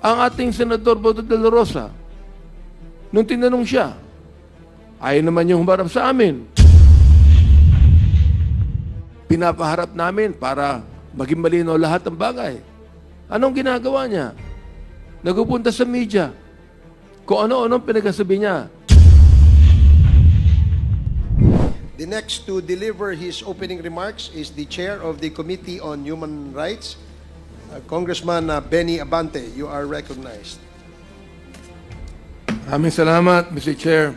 Ang ating Senador Bato de la Rosa, nung tinanong siya, ayaw naman yung humarap sa amin. Pinapaharap namin para maging malinaw lahat ng bagay. Anong ginagawa niya? Nagpupunta sa media. Kung ano-anong pinagsasabi niya. The next to deliver his opening remarks is the Chair of the Committee on Human Rights, Congressman Benny Abante. You are recognized. Maraming salamat, Mr. Chair.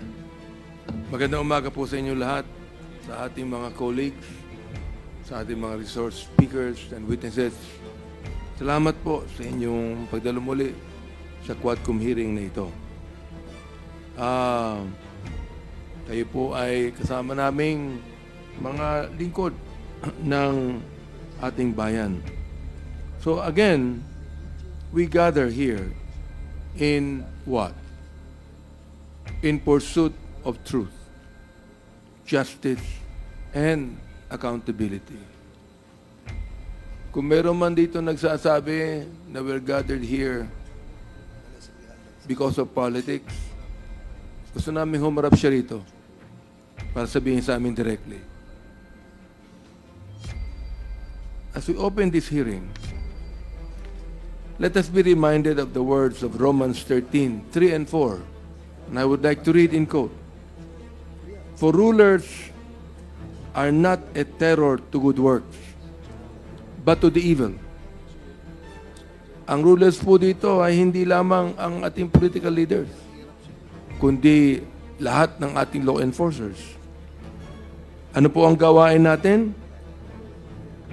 Magandang umaga po sa inyo lahat, sa ating mga colleagues, sa ating mga resource speakers and witnesses. Salamat po sa inyong pagdalo muli sa Quadcom hearing na ito. Kayo po ay kasama naming mga lingkod ng ating bayan. So again, we gather here in what? In pursuit of truth, justice, and accountability. Kung meron man dito nagsasabi na we're gathered here because of politics, gusto namin humarap siya rito para sabihin sa amin directly. As we open this hearing, let us be reminded of the words of Romans 13:3 and 4. And I would like to read in quote. For rulers are not a terror to good works, but to the evil. Ang rulers po dito ay hindi lamang ang ating political leaders, kundi lahat ng ating law enforcers. Ano po ang gawain natin?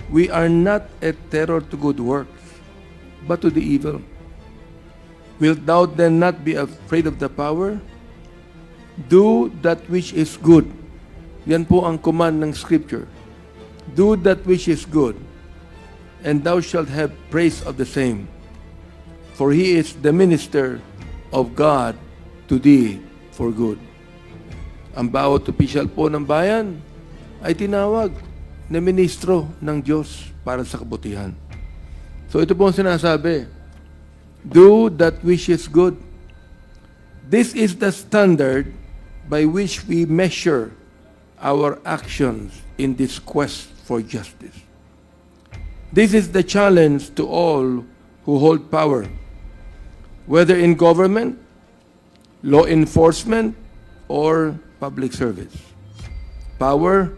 We are not a terror to good works, but to the evil. Wilt thou then not be afraid of the power? Do that which is good. Yan po ang command ng Scripture. Do that which is good, and thou shalt have praise of the same. For he is the minister of God to thee for good. Ang bawat opisyal po ng bayan ay tinawag na ministro ng Diyos para sa kabutihan. So ito po ang sinasabi, do that which is good. This is the standard by which we measure our actions in this quest for justice. This is the challenge to all who hold power, whether in government, law enforcement, or public service. Power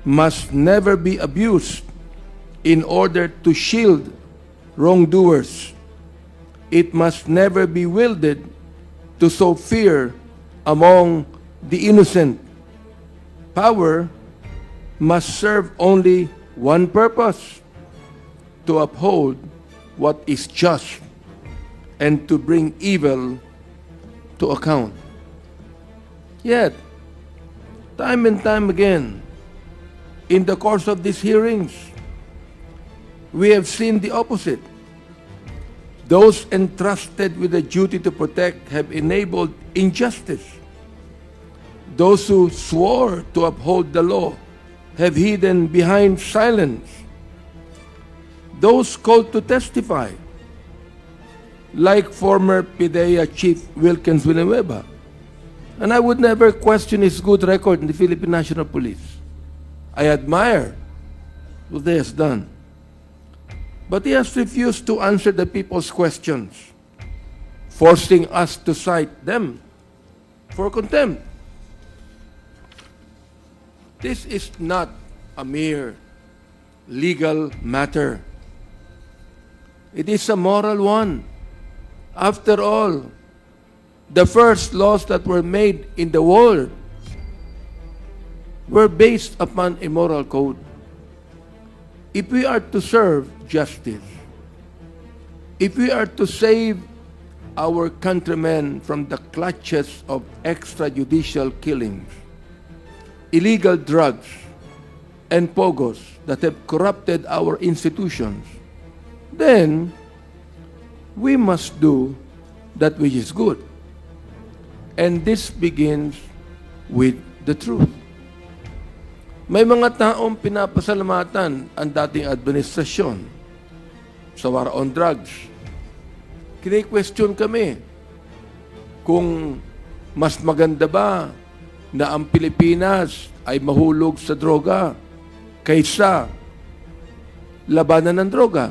must never be abused in order to shield wrongdoers. It must never be wielded to sow fear among the innocent. Power must serve only one purpose: to uphold what is just and to bring evil to account. Yet, time and time again, in the course of these hearings, we have seen the opposite. Those entrusted with the duty to protect have enabled injustice. Those who swore to uphold the law have hidden behind silence. Those called to testify, like former PIDEA Chief Wilkins Villanueva, and I would never question his good record in the Philippine National Police. I admire what he has done. But he has refused to answer the people's questions, forcing us to cite them for contempt. This is not a mere legal matter. It is a moral one. After all, the first laws that were made in the world were based upon a moral code. If we are to serve justice, if we are to save our countrymen from the clutches of extrajudicial killings, illegal drugs, and pogos that have corrupted our institutions, then we must do that which is good. And this begins with the truth. May mga taong pinapasalamatan ang dating administrasyon sa war on drugs. kine-question kami kung mas maganda ba na ang Pilipinas ay mahulog sa droga kaysa labanan ng droga.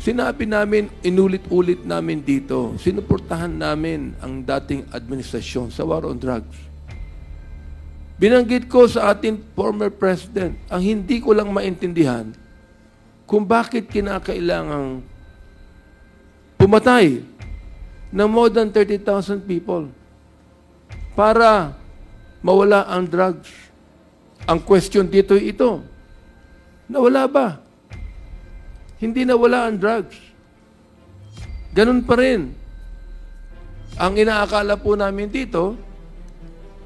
Sinabi namin, inulit-ulit namin dito, sinuportahan namin ang dating administrasyon sa war on drugs. Binanggit ko sa ating former president, ang hindi ko lang maintindihan kung bakit kinakailangang pumatay ng more than 30,000 people para mawala ang drugs. Ang question dito ito, nawala ba? Hindi nawala ang drugs. Ganun pa rin. Ang inaakala po namin dito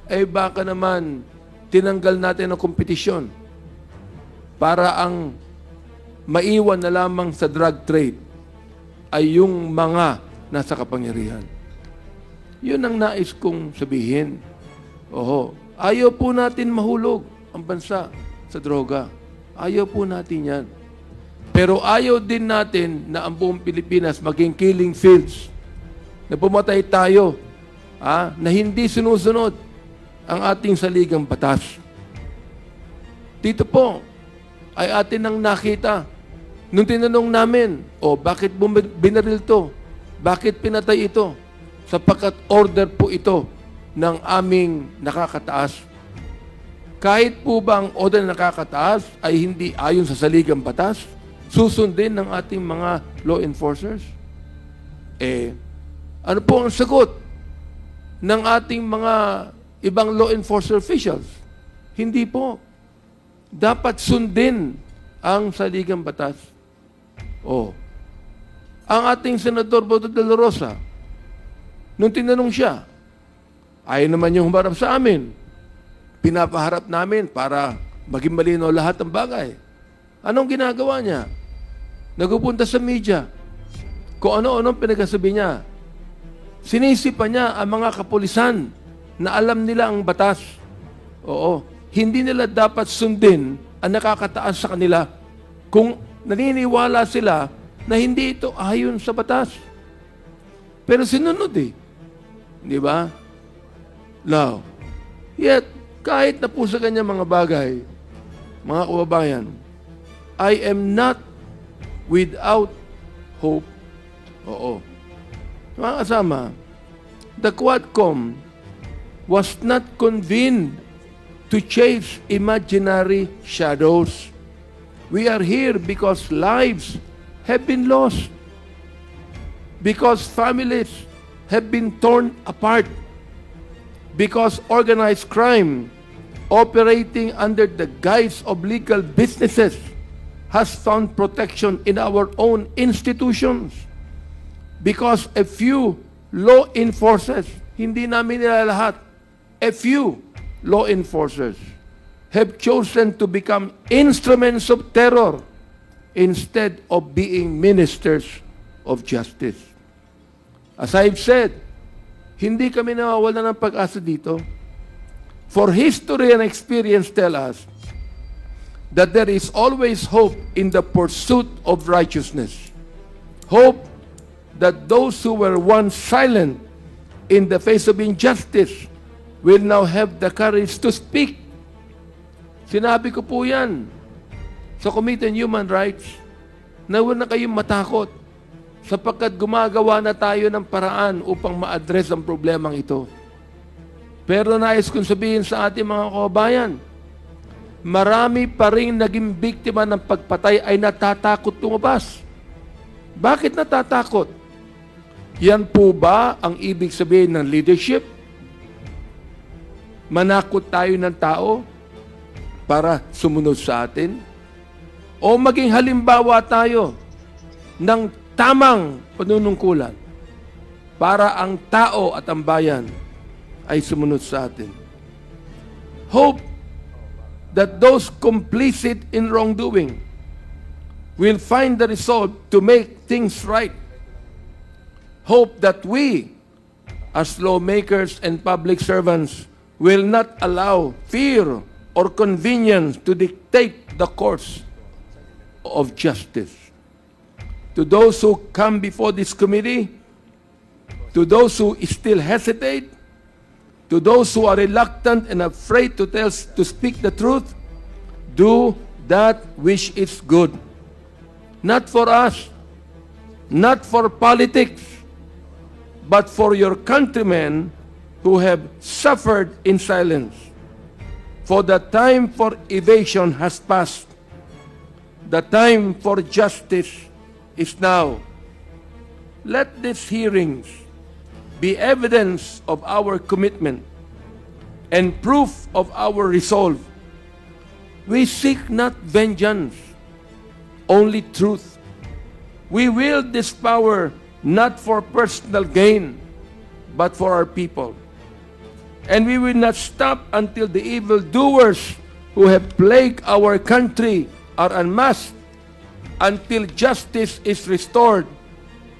ay baka naman tinanggal natin ang kompetisyon para ang maiwan na lamang sa drug trade ay yung mga nasa kapangyarihan. Yun ang nais kong sabihin. Oho, ayaw po natin mahulog ang bansa sa droga. Ayaw po natin yan. Pero ayaw din natin na ang buong Pilipinas maging killing fields. Na pumatay tayo na hindi sinusunod ang ating saligang batas. Dito po ay atin ang nakita. Nung tinanong namin, bakit binaril to? Bakit pinatay ito? Sapagkat order po ito ng aming nakakataas. Kahit po ba ang order na nakakataas ay hindi ayon sa saligang batas, susundin ng ating mga law enforcers? Ano po ang sagot ng ating mga ibang law enforcer officials? Hindi po. Dapat sundin ang saligang batas. Ang ating Senador Boto de la Rosa, nung tinanong siya, ayaw naman yung humarap sa amin. Pinapaharap namin para maging malinaw lahat ng bagay. Anong ginagawa niya? Nagpupunta sa media. Kung ano-anong pinagsasabi niya. Sinisipa niya ang mga kapulisan na alam nila ang batas. Hindi nila dapat sundin ang nakakataas sa kanila kung naniniwala sila na hindi ito ayon sa batas. Pero sinunod Di ba? Now, yet, kahit na po sa kanya mga bagay, mga kababayan, I am not without hope. Mga kasama, the Quadcom was not convened to chase imaginary shadows. We are here because lives have been lost, because families have been torn apart, because organized crime operating under the guise of legal businesses has found protection in our own institutions, because a few law enforcers, hindi namin nila lahat, a few law enforcers have chosen to become instruments of terror instead of being ministers of justice. As I've said, hindi kami nawawalan ng pag-asa dito. For history and experience tell us that there is always hope in the pursuit of righteousness. Hope that those who were once silent in the face of injustice will now have the courage to speak. Sinabi ko po yan sa Committee on Human Rights na huwag na kayong matakot sapagkat gumagawa na tayo ng paraan upang ma-address ang problemang ito. Pero nais kong sabihin sa ating mga kababayan, marami pa rin naging biktima ng pagpatay ay natatakot lumabas. Bakit natatakot? Yan po ba ang ibig sabihin ng leadership? Manakot tayo ng tao para sumunod sa atin? O maging halimbawa tayo ng tamang panunungkulan para ang tao at ang bayan ay sumunod sa atin? Hope that those complicit in wrongdoing will find the resolve to make things right. Hope that we, as lawmakers and public servants, will not allow fear or convenience to dictate the course of justice. to those who come before this committee, to those who still hesitate, to those who are reluctant and afraid to speak the truth, do that which is good. Not for us, not for politics, but for your countrymen who have suffered in silence. For the time for evasion has passed. The time for justice is now. Let these hearings be evidence of our commitment and proof of our resolve. We seek not vengeance, only truth. We wield this power not for personal gain, but for our people. And we will not stop until the evildoers who have plagued our country are unmasked, until justice is restored,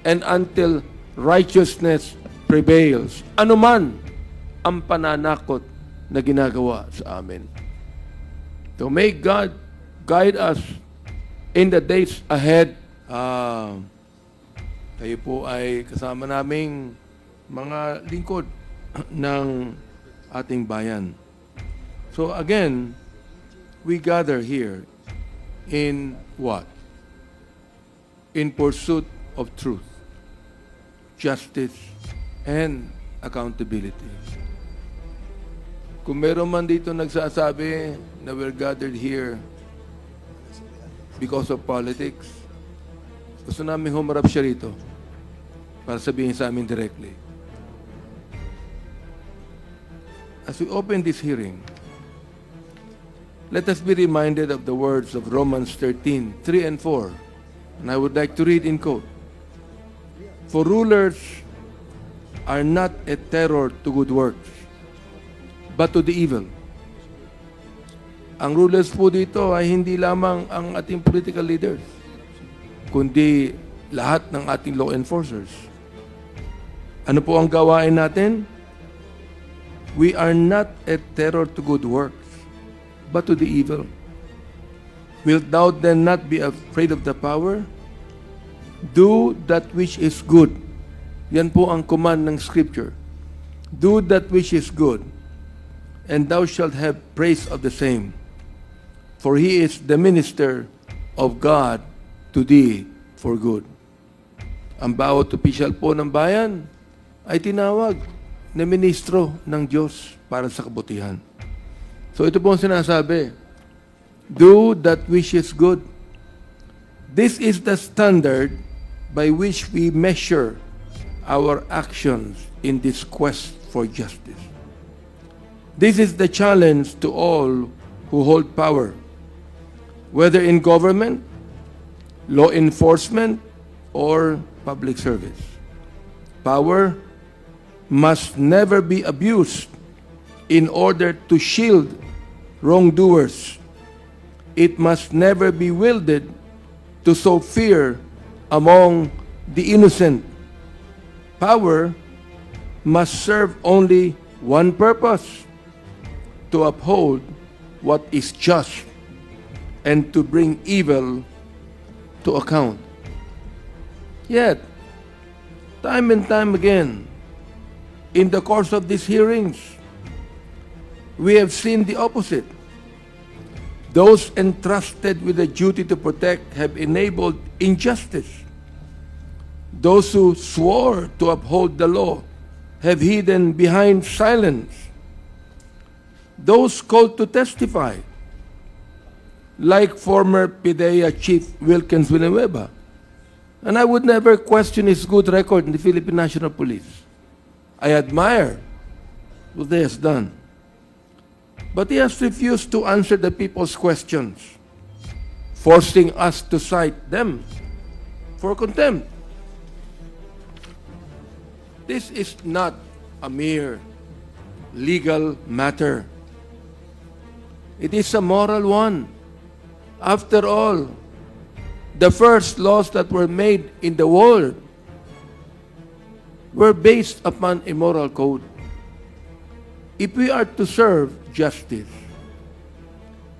and until righteousness prevails. Anuman ang pananakot na ginagawa sa amin. So may God guide us in the days ahead. Tayo po ay kasama naming mga lingkod ng ating bayan. So again, we gather here in what? In pursuit of truth, justice, and accountability. Kung meron man dito nagsasabi na we're gathered here because of politics, gusto namin humarap siya rito para sabihin sa amin directly. As we open this hearing, let us be reminded of the words of Romans 13, 3 and 4. And I would like to read in quote. For rulers are not a terror to good works, but to the evil. Ang rulers po dito ay hindi lamang ang ating political leaders, kundi lahat ng ating law enforcers. Ano po ang gawain natin? We are not a terror to good works, but to the evil. Wilt thou then not be afraid of the power? Do that which is good. Yan po ang command ng Scripture. Do that which is good, and thou shalt have praise of the same. For he is the minister of God to thee for good. Ang bawat opisyal po ng bayan ay tinawag na ministro ng Diyos para sa kabutihan. So ito po ang sinasabi, do that which is good. This is the standard by which we measure our actions in this quest for justice. This is the challenge to all who hold power, whether in government, law enforcement, or public service. Power must never be abused in order to shield wrongdoers. It must never be wielded to sow fear among the innocent. Power must serve only one purpose: to uphold what is just and to bring evil to account. Yet, time and time again, in the course of these hearings, we have seen the opposite. Those entrusted with the duty to protect have enabled injustice. Those who swore to uphold the law have hidden behind silence. Those called to testify, like former PIDEA Chief Wilkins Villanueva, and I would never question his good record in the Philippine National Police. I admire what he has done. But he has refused to answer the people's questions, forcing us to cite them for contempt. This is not a mere legal matter. It is a moral one. After all, the first laws that were made in the world were based upon a moral code. If we are to serve justice,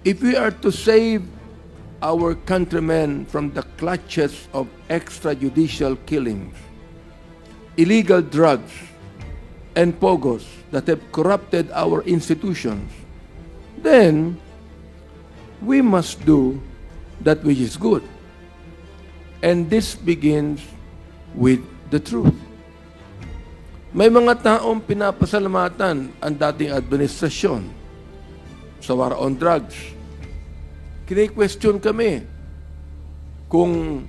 if we are to save our countrymen from the clutches of extrajudicial killings, illegal drugs, and pogos that have corrupted our institutions, then we must do that which is good. And this begins with the truth. May mga taong pinapasalamatan ang dating administrasyon sa war on drugs. Kine-question kami kung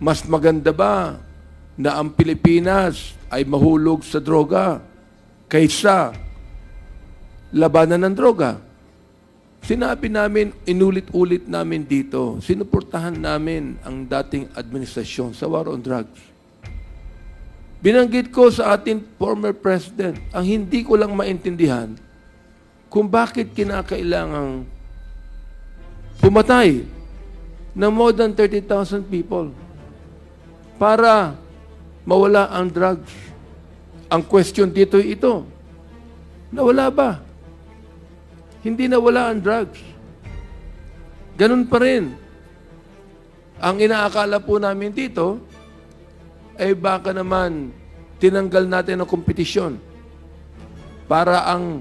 mas maganda ba na ang Pilipinas ay mahulog sa droga kaysa labanan ng droga. Sinabi namin, inulit-ulit namin dito, sinuportahan namin ang dating administrasyon sa war on drugs. Binanggit ko sa ating former president, ang hindi ko lang maintindihan kung bakit kinakailangang pumatay ng more than 30,000 people para mawala ang drugs. Ang question dito ito, nawala ba? Hindi nawala ang drugs. Ganun pa rin. Ang inaakala po namin dito, ay baka naman tinanggal natin ang kompetisyon para ang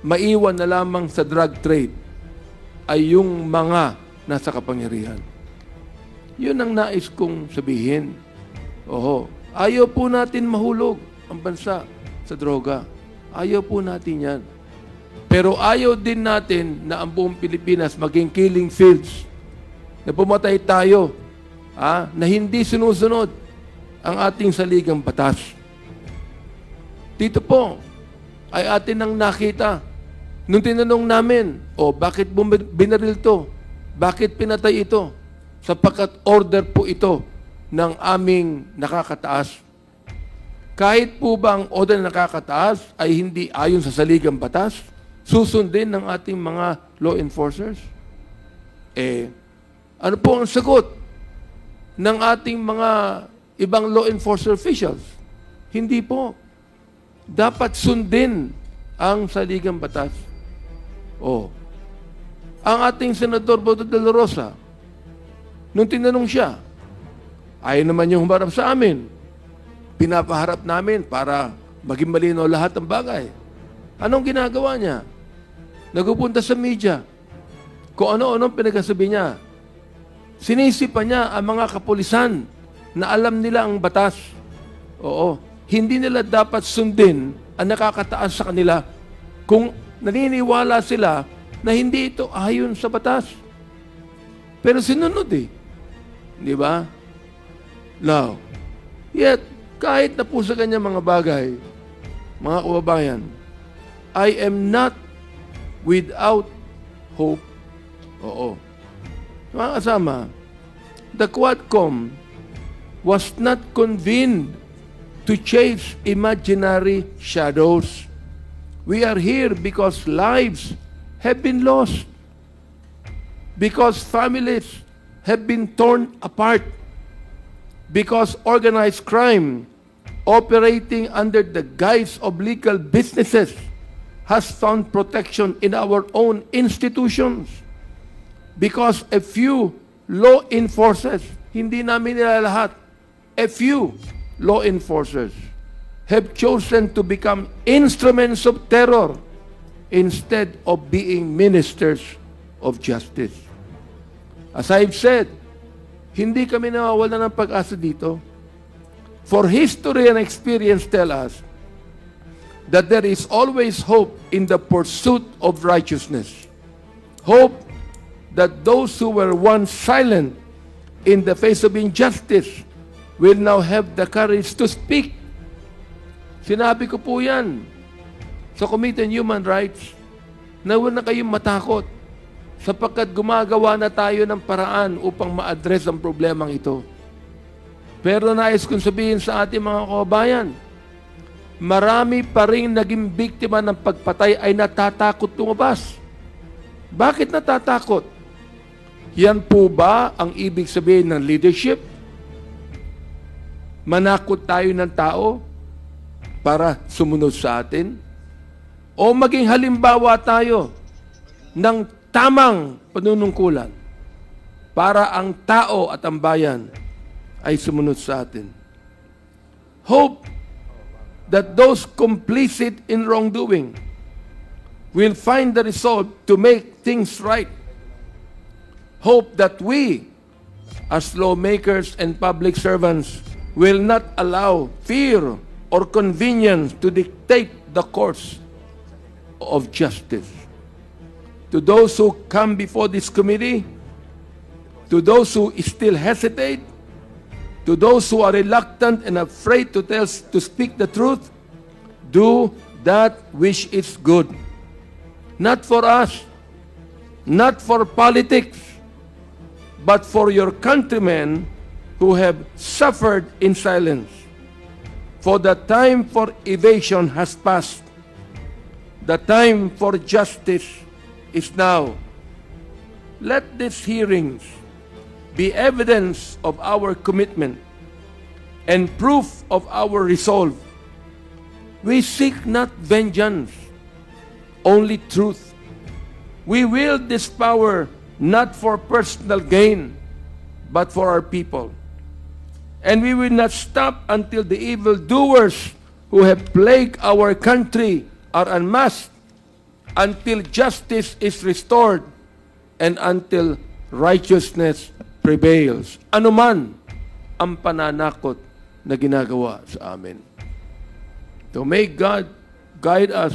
maiwan na lamang sa drug trade ay yung mga nasa kapangyarihan. Yun ang nais kong sabihin. Oho, ayaw po natin mahulog ang bansa sa droga. Ayaw po natin yan. Pero ayaw din natin na ang buong Pilipinas maging killing fields. Na pumatay tayo na hindi sinusunod ang ating saligang batas. Dito po ay atin nang nakita. Nung tinanong namin, bakit binaril to? Bakit pinatay ito? Sapagkat order po ito ng aming nakakataas. Kahit po ba ang order na nakakataas ay hindi ayon sa saligang batas, susundin ng ating mga law enforcers? Ano po ang sagot ng ating mga ibang law enforcement officials? Hindi po. Dapat sundin ang saligang batas. Ang ating Senador Boto de la Rosa, nung tinanong siya, ayaw naman yung humarap sa amin. Pinapaharap namin para maging malinaw lahat ng bagay. Anong ginagawa niya? Nagpupunta sa media. Kung ano-anong pinagsasabi niya. Sinisipa niya ang mga kapulisan na alam nila ang batas. Hindi nila dapat sundin ang nakakataas sa kanila kung naniniwala sila na hindi ito ayon sa batas. Pero sinunod Di ba? Now, yet, kahit na po sa kanya mga bagay, mga kababayan, I am not without hope. Mga kasama, the Quadcom was not convened to chase imaginary shadows. We are here because lives have been lost, because families have been torn apart, because organized crime operating under the guise of legal businesses has found protection in our own institutions, because a few law enforcers, hindi namin nila lahat, a few law enforcers have chosen to become instruments of terror instead of being ministers of justice. As I've said, hindi kami nawawala ng pag-asa dito. For history and experience tell us that there is always hope in the pursuit of righteousness. Hope that those who were once silent in the face of injustice will now have the courage to speak. Sinabi ko po yan sa Committee on Human Rights na huwag na kayong matakot sapagkat gumagawa na tayo ng paraan upang ma-address ang problemang ito. Pero nais kong sabihin sa ating mga kababayan, marami pa rin naging biktima ng pagpatay ay natatakot lumabas. Bakit natatakot? Yan po ba ang ibig sabihin ng leadership? Manakot tayo ng tao para sumunod sa atin? O maging halimbawa tayo ng tamang panunungkulan? para ang tao at ang bayan ay sumunod sa atin. Hope that those complicit in wrongdoing will find the resolve to make things right. Hope that we, as lawmakers and public servants, will not allow fear or convenience to dictate the course of justice. To those who come before this committee, to those who still hesitate, to those who are reluctant and afraid to speak the truth, do that which is good. Not for us, not for politics, but for your countrymen who have suffered in silence. For the time for evasion has passed. The time for justice is now. Let these hearings be evidence of our commitment and proof of our resolve. We seek not vengeance, only truth. We wield this power not for personal gain, but for our people. And we will not stop until the evildoers who have plagued our country are unmasked, until justice is restored, and until righteousness prevails. Anuman ang pananakot na ginagawa sa amin. So may God guide us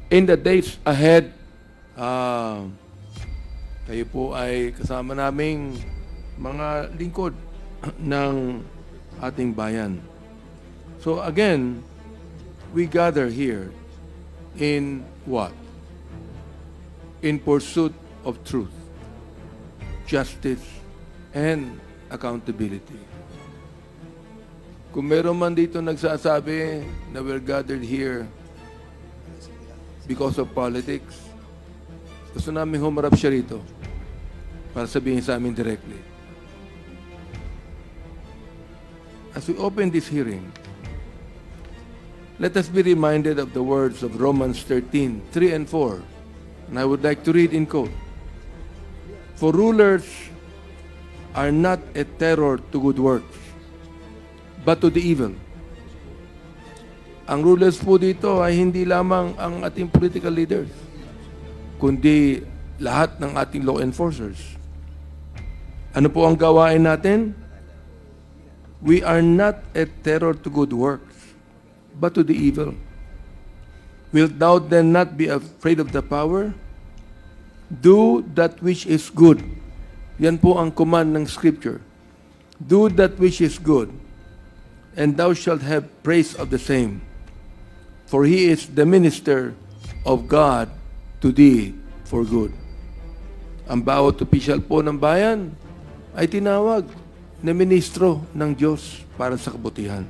in the days ahead. Kayo po ay kasama naming mga lingkod ng ating bayan. So again, we gather here in what? In pursuit of truth, justice, and accountability. Kung meron man dito nagsasabi na we're gathered here because of politics, gusto namin humarap siya rito para sabihin sa amin directly. As we open this hearing, let us be reminded of the words of Romans 13:3 and 4. And I would like to read in quote. For rulers are not a terror to good works, but to the evil. Ang rulers po dito ay hindi lamang ang ating political leaders, kundi lahat ng ating law enforcers. Ano po ang gawain natin? We are not a terror to good works, but to the evil. Wilt thou then not be afraid of the power? Do that which is good. Yan po ang command ng Scripture. Do that which is good, and thou shalt have praise of the same. For he is the minister of God to thee for good. Ang bawat opisyal po ng bayan ay tinawag na ministro ng Diyos para sa kabutihan.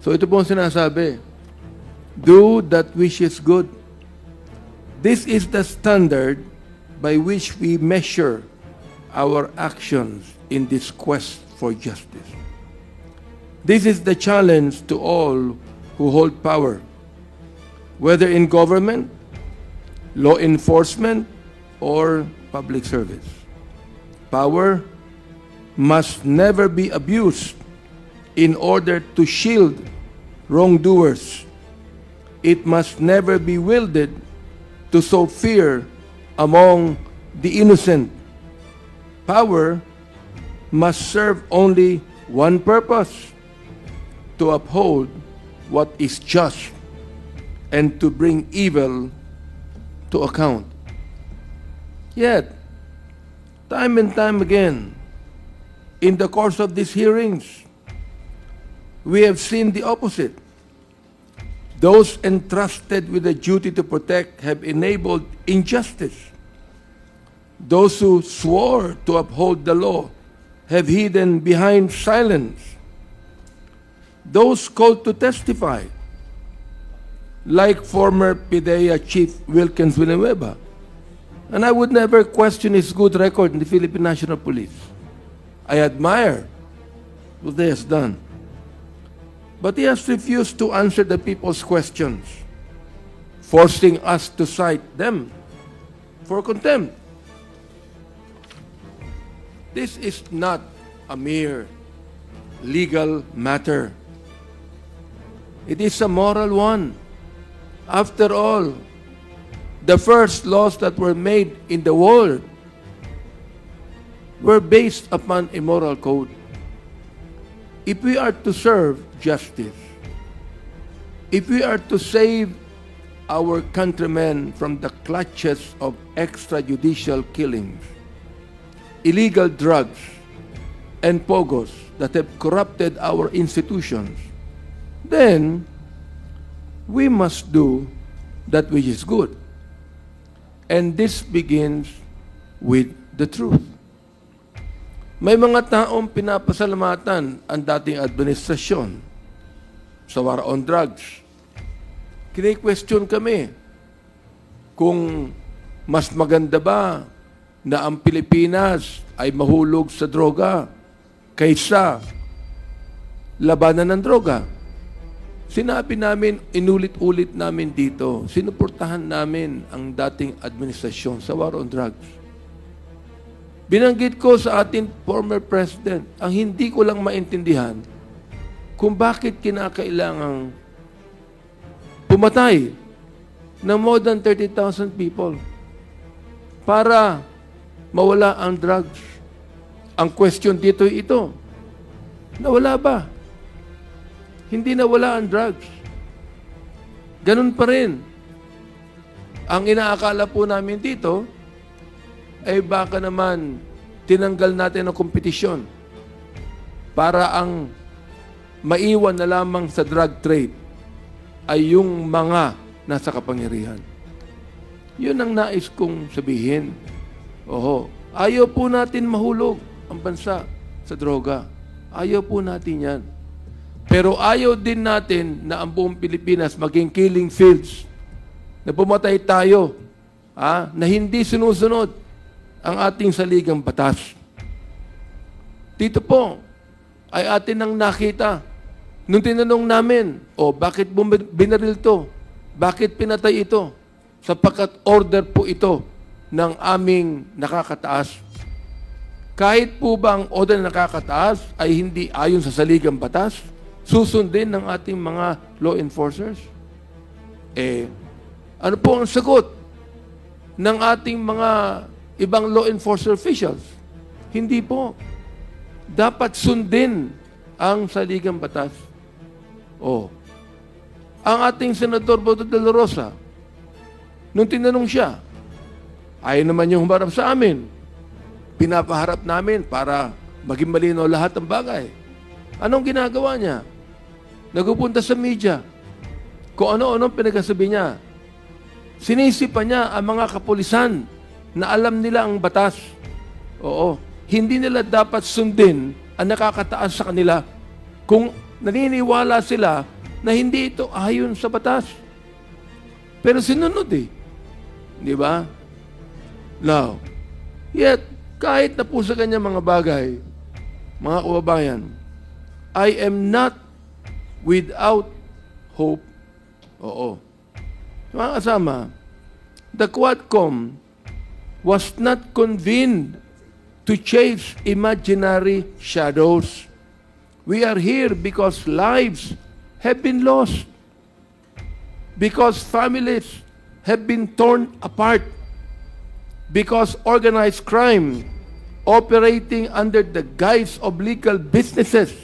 So ito po ang sinasabi, do that which is good. This is the standard by which we measure our actions in this quest for justice. This is the challenge to all who hold power, whether in government, law enforcement, or public service. Power must never be abused in order to shield wrongdoers. It must never be wielded to sow fear among the innocent. Power must serve only one purpose: to uphold what is just and to bring evil to account. Yet, time and time again, in the course of these hearings, we have seen the opposite. Those entrusted with the duty to protect have enabled injustice. Those who swore to uphold the law have hidden behind silence. Those called to testify, like former PIDEA Chief Wilkins Villanueva, and I would never question his good record in the Philippine National Police. I admire what he has done. But he has refused to answer the people's questions, forcing us to cite them for contempt. This is not a mere legal matter. It is a moral one. After all, the first laws that were made in the world were based upon a moral code. If we are to serve justice, if we are to save our countrymen from the clutches of extrajudicial killings, illegal drugs, and pogos that have corrupted our institutions, then we must do that which is good. And this begins with the truth. May mga taong pinapasalamatan ang dating administrasyon sa war on drugs. Kine-question kami kung mas maganda ba na ang Pilipinas ay mahulog sa droga kaysa labanan ng droga. Sinabi namin, inulit-ulit namin dito, sinuportahan namin ang dating administrasyon sa war on drugs. Binanggit ko sa ating former president, ang hindi ko lang maintindihan kung bakit kinakailangang pumatay ng more than 30,000 people para mawala ang drugs. Ang question dito ito, nawala ba? Hindi nawala ang drugs. Ganun pa rin. Ang inaakala po namin dito, ay baka naman tinanggal natin ang kompetisyon para ang maiwan na lamang sa drug trade ay yung mga nasa kapangyarihan. Yun ang nais kong sabihin. Oho, ayaw po natin mahulog ang bansa sa droga. Ayaw po natin yan. Pero ayaw din natin na ang buong Pilipinas maging killing fields. Na pumatay tayo, na hindi sinusunod ang ating saligang batas. Dito po, ay atin nang nakita. Nung tinanong namin, bakit binaril to? Bakit pinatay ito? Sapagkat order po ito ng aming nakakataas. Kahit po ba ang order na nakakataas ay hindi ayon sa saligang batas, susundin ng ating mga law enforcers? Ano po ang sagot ng ating mga ibang law enforcement officials? Hindi po. Dapat sundin ang saligang batas. Ang ating Senador Boto de la Rosa, nung tinanong siya, ayaw naman yung humarap sa amin. Pinapaharap namin para maging malinaw lahat ng bagay. Anong ginagawa niya? Nagpupunta sa media. Kung ano-anong pinagsasabi niya. Sinisipa niya ang mga kapulisan na alam nila ang batas. Hindi nila dapat sundin ang nakakataas sa kanila kung naniniwala sila na hindi ito ayon sa batas. Pero sinunod Di ba? Now, yet, kahit na po sa kanya mga bagay, mga kababayan, I am not without hope. Mga kasama, the Quadcom was not convened to chase imaginary shadows. We are here because lives have been lost, because families have been torn apart, because organized crime operating under the guise of legal businesses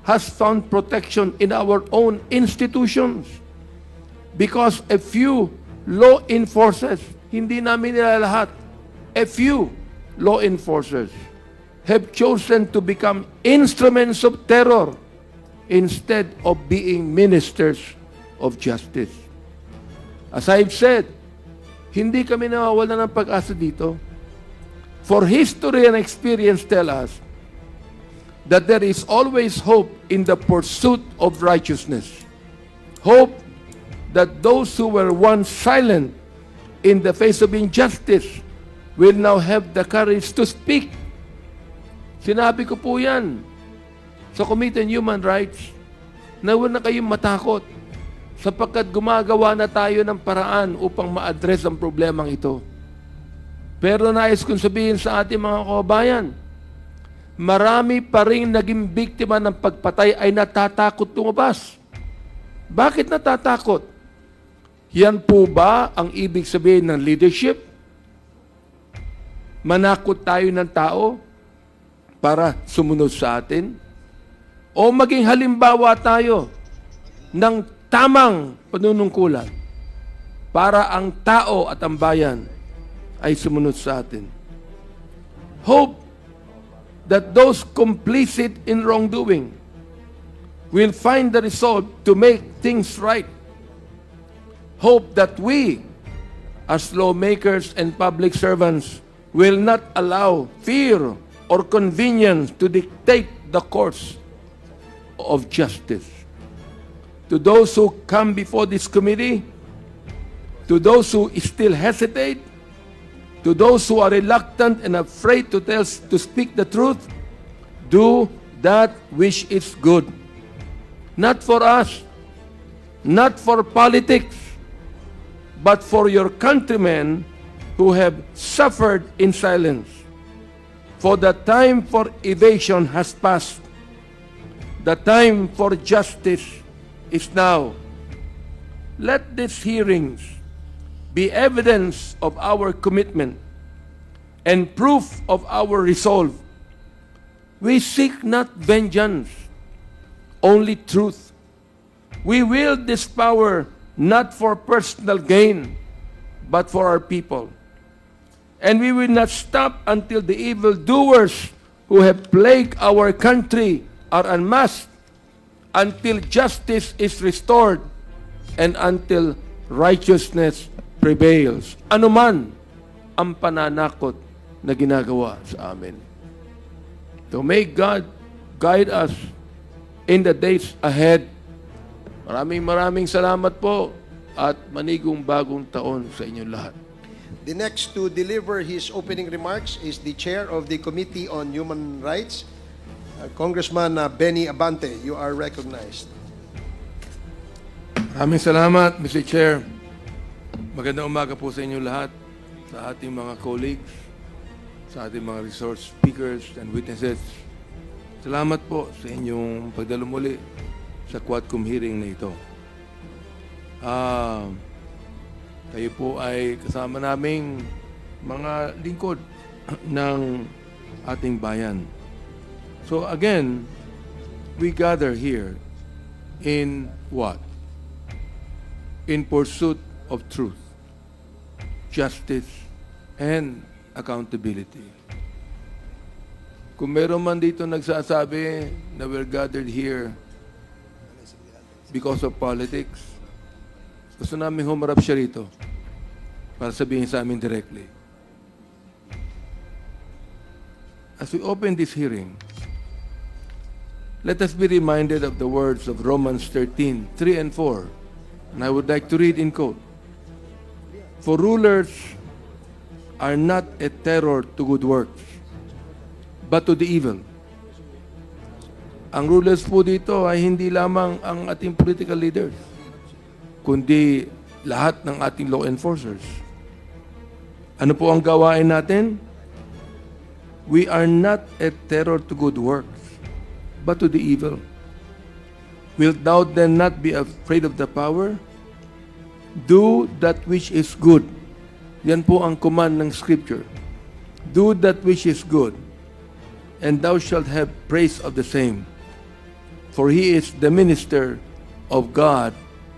has found protection in our own institutions, because a few law enforcers, hindi namin nila lahat, a few law enforcers have chosen to become instruments of terror instead of being ministers of justice. As I've said, hindi kami nawawala ng pag-asa dito. For history and experience tell us that there is always hope in the pursuit of righteousness. Hope that those who were once silent in the face of injustice will now have the courage to speak. Sinabi ko po yan sa Committee on Human Rights na huwag na kayong matakot sapagkat gumagawa na tayo ng paraan upang ma-address ang problemang ito. Pero nais kong sabihin sa ating mga kababayan, marami pa rin naging biktima ng pagpatay ay natatakot lumabas. Bakit natatakot? Yan po ba ang ibig sabihin ng leadership? Manakot tayo ng tao para sumunod sa atin? O maging halimbawa tayo ng tamang panunungkulan para ang tao at ang bayan ay sumunod sa atin? Hope that those complicit in wrongdoing will find the resolve to make things right. Hope that we, as lawmakers and public servants, will not allow fear or convenience to dictate the course of justice. To those who come before this committee, to those who still hesitate, to those who are reluctant and afraid to speak the truth, do that which is good. Not for us, not for politics, but for your countrymen who have suffered in silence. For the time for evasion has passed. The time for justice is now. Let these hearings be evidence of our commitment and proof of our resolve. We seek not vengeance, only truth. We wield this power not for personal gain, but for our people. And we will not stop until the evildoers who have plagued our country are unmasked, until justice is restored, and until righteousness prevails. Anuman ang pananakot na ginagawa sa amin. So may God guide us in the days ahead. Maraming salamat po at manigong bagong taon sa inyong lahat. The next to deliver his opening remarks is the Chair of the Committee on Human Rights, Congressman Benny Abante. You are recognized. Maraming salamat, Mr. Chair. Magandang umaga po sa inyong lahat, sa ating mga colleagues, sa ating mga resource speakers and witnesses. Salamat po sa inyong pagdalo muli sa Quadcom hearing na ito. Kayo po ay kasama naming mga lingkod ng ating bayan. So again, we gather here in what? In pursuit of truth, justice, and accountability. Kung meron man dito nagsasabi na we're gathered here because of politics, gusto namin humarap siya rito para sabihin sa amin directly. As we open this hearing, let us be reminded of the words of Romans 13:3 and 4. And I would like to read in quote. For rulers are not a terror to good works, but to the evil. Ang rulers po dito ay hindi lamang ang ating political leaders, kundi lahat ng ating law enforcers. Ano po ang gawain natin? We are not a terror to good works, but to the evil. Wilt thou then not be afraid of the power? Do that which is good. Yan po ang command ng Scripture. Do that which is good, and thou shalt have praise of the same. For he is the minister of God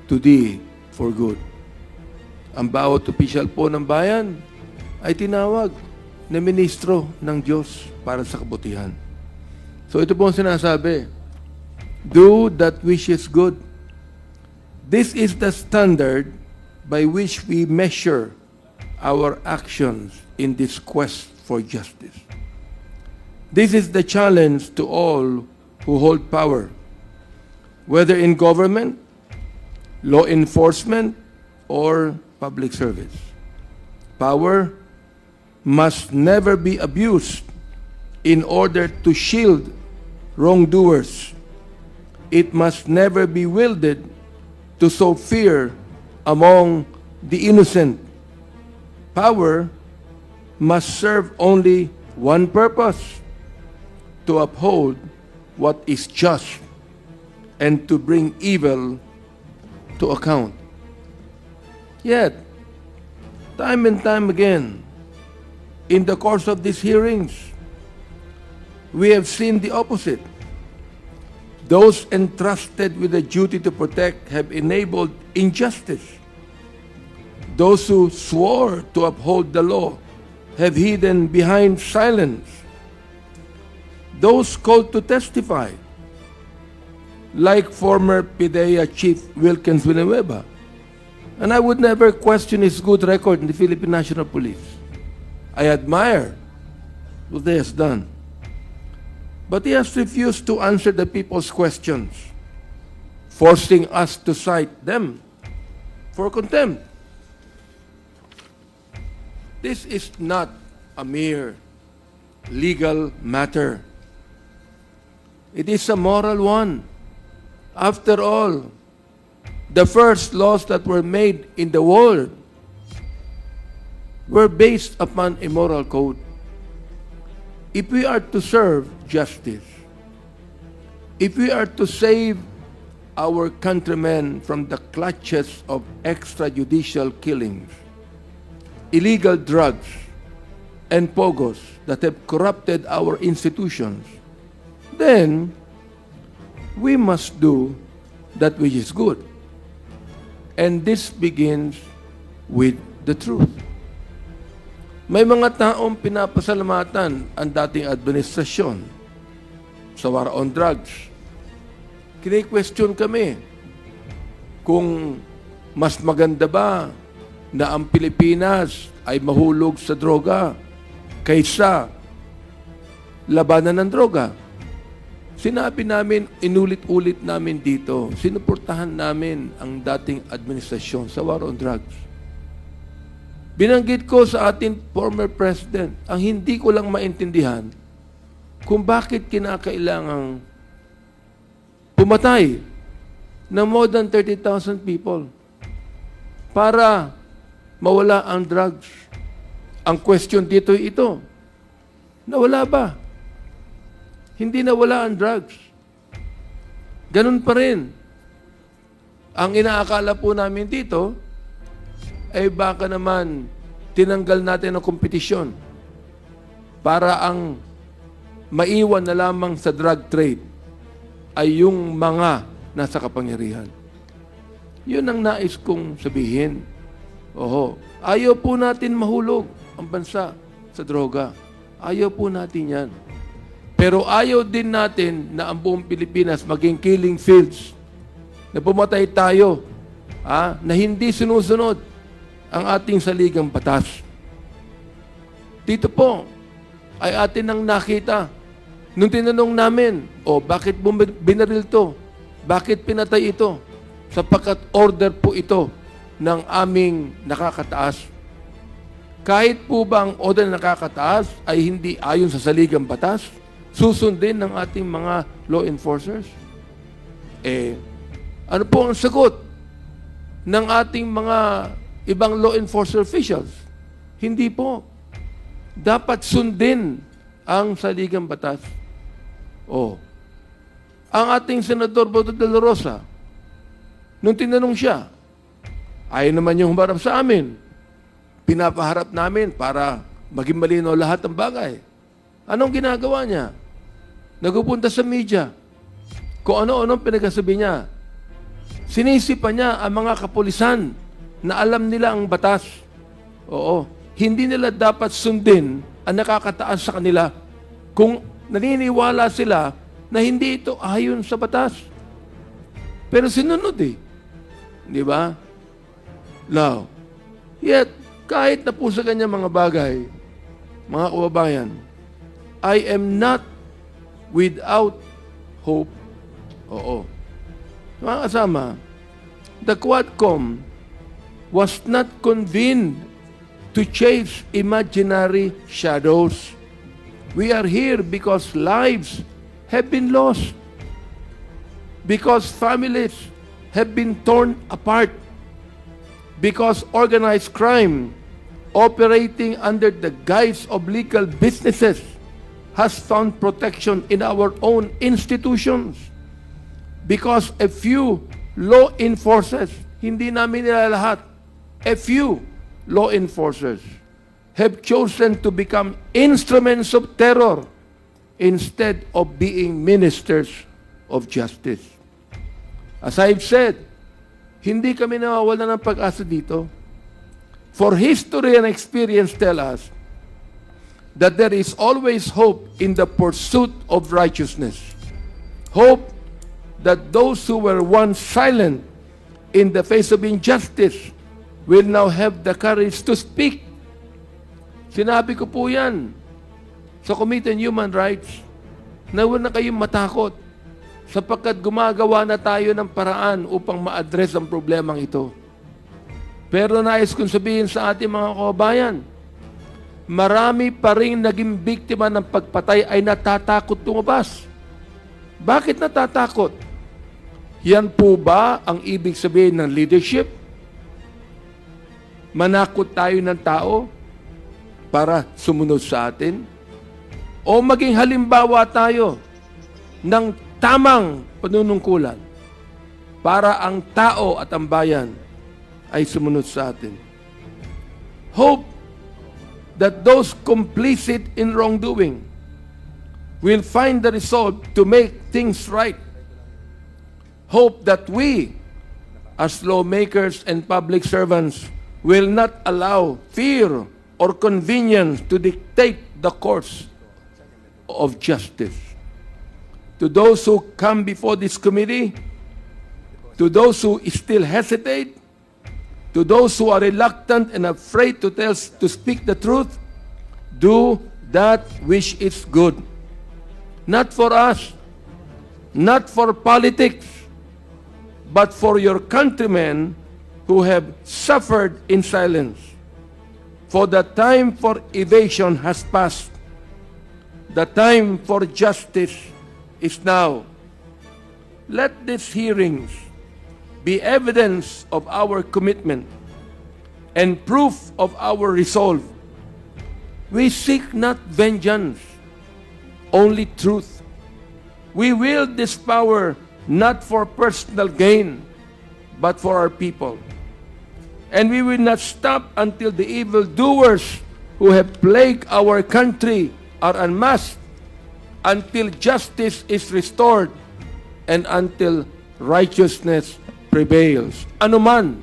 to thee for good. Ang bawat opisyal po ng bayan ay tinawag na ministro ng Diyos para sa kabutihan. So ito po ang sinasabi, do that which is good. This is the standard by which we measure our actions in this quest for justice. This is the challenge to all who hold power, whether in government, law enforcement, or public service. Power must never be abused in order to shield wrongdoers. It must never be wielded to sow fear among the innocent. Power must serve only one purpose: to uphold what is just and to bring evil to account. Yet, time and time again, in the course of these hearings, we have seen the opposite. Those entrusted with the duty to protect have enabled injustice. Those who swore to uphold the law have hidden behind silence. Those called to testify, like former PIDEA Chief Wilkins Villanueva, and I would never question his good record in the Philippine National Police. I admire what he has done. But he has refused to answer the people's questions, forcing us to cite them for contempt. This is not a mere legal matter. It is a moral one. After all, the first laws that were made in the world were based upon a moral code. If we are to serve justice, if we are to save our countrymen from the clutches of extrajudicial killings, illegal drugs, and pogos that have corrupted our institutions, then we must do that which is good. And this begins with the truth. May mga taong pinapasalamatan ang dating administrasyon sa war on drugs. Kini-question kami kung mas maganda ba na ang Pilipinas ay mahulog sa droga kaysa labanan ng droga. Sinabi namin, inulit-ulit namin dito, sinuportahan namin ang dating administrasyon sa war on drugs. Binanggit ko sa ating former president, ang hindi ko lang maintindihan kung bakit kinakailangang pumatay na more than 30,000 people para mawala ang drugs. Ang question dito ito, nawala ba? Hindi nawala ang drugs. Ganun pa rin. Ang inaakala po namin dito, ay baka naman tinanggal natin ang kompetisyon para ang maiwan na lamang sa drug trade ay yung mga nasa kapangyarihan. Yun ang nais kong sabihin. Oho, ayaw po natin mahulog ang bansa sa droga. Ayaw po natin yan. Pero ayaw din natin na ang buong Pilipinas maging killing fields, na pumatay tayo, na hindi sinusunod ang ating saligang batas. Dito po ay atin nang nakita. Nung tinanong namin, bakit binaril to? Bakit pinatay ito? Sapagkat order po ito ng aming nakakataas. Kahit po ba ang order na nakakataas ay hindi ayon sa saligang batas, susundin ng ating mga law enforcers? Ano po ang sagot ng ating mga ibang law enforcement officials? Hindi po. Dapat sundin ang saligang batas. Ang ating Senador Boto de la Rosa, nung tinanong siya, ayaw naman yung humarap sa amin. Pinapaharap namin para maging malinaw lahat ng bagay. Anong ginagawa niya? Nagpupunta sa media. Kung ano-anong pinagsasabi niya. Sinisipa niya ang mga kapulisan na alam nila ang batas. Hindi nila dapat sundin ang nakakataas sa kanila kung naniniwala sila na hindi ito ayon sa batas. Pero sinunod Di ba? Now, yet, kahit na po sa kanya mga bagay, mga kababayan, I am not without hope. Mga kasama, the Quadcom was not convened to chase imaginary shadows. We are here because lives have been lost, because families have been torn apart, because organized crime operating under the guise of legal businesses has found protection in our own institutions. Because a few law enforcers, hindi namin nila lahat, a few law enforcers have chosen to become instruments of terror instead of being ministers of justice. As I've said, hindi kami nawawala ng pag-asa dito. For history and experience tell us that there is always hope in the pursuit of righteousness. Hope that those who were once silent in the face of injustice will now have the courage to speak. Sinabi ko po yan sa Committee on Human Rights na huwag na kayong matakot sapagkat gumagawa na tayo ng paraan upang ma-address ang problemang ito. Pero nais kong sabihin sa ating mga kababayan, marami pa rin naging biktima ng pagpatay ay natatakot lumabas. Bakit natatakot? Yan po ba ang ibig sabihin ng leadership? Manakot tayo ng tao para sumunod sa atin? O maging halimbawa tayo ng tamang panunungkulan para ang tao at ang bayan ay sumunod sa atin? Hope that those complicit in wrongdoing will find the resolve to make things right. Hope that we, as lawmakers and public servants, will not allow fear or convenience to dictate the course of justice. To those who come before this committee, to those who still hesitate, to those who are reluctant and afraid to speak the truth, do that which is good. Not for us, not for politics, but for your countrymen who have suffered in silence. For the time for evasion has passed. The time for justice is now. Let these hearings be evidence of our commitment and proof of our resolve. We seek not vengeance, only truth. We wield this power not for personal gain, but for our people. And we will not stop until the evildoers who have plagued our country are unmasked, until justice is restored, and until righteousness prevails. Ano man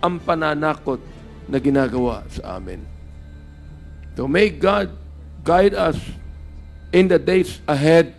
ang pananakot na ginagawa sa amin. So may God guide us in the days ahead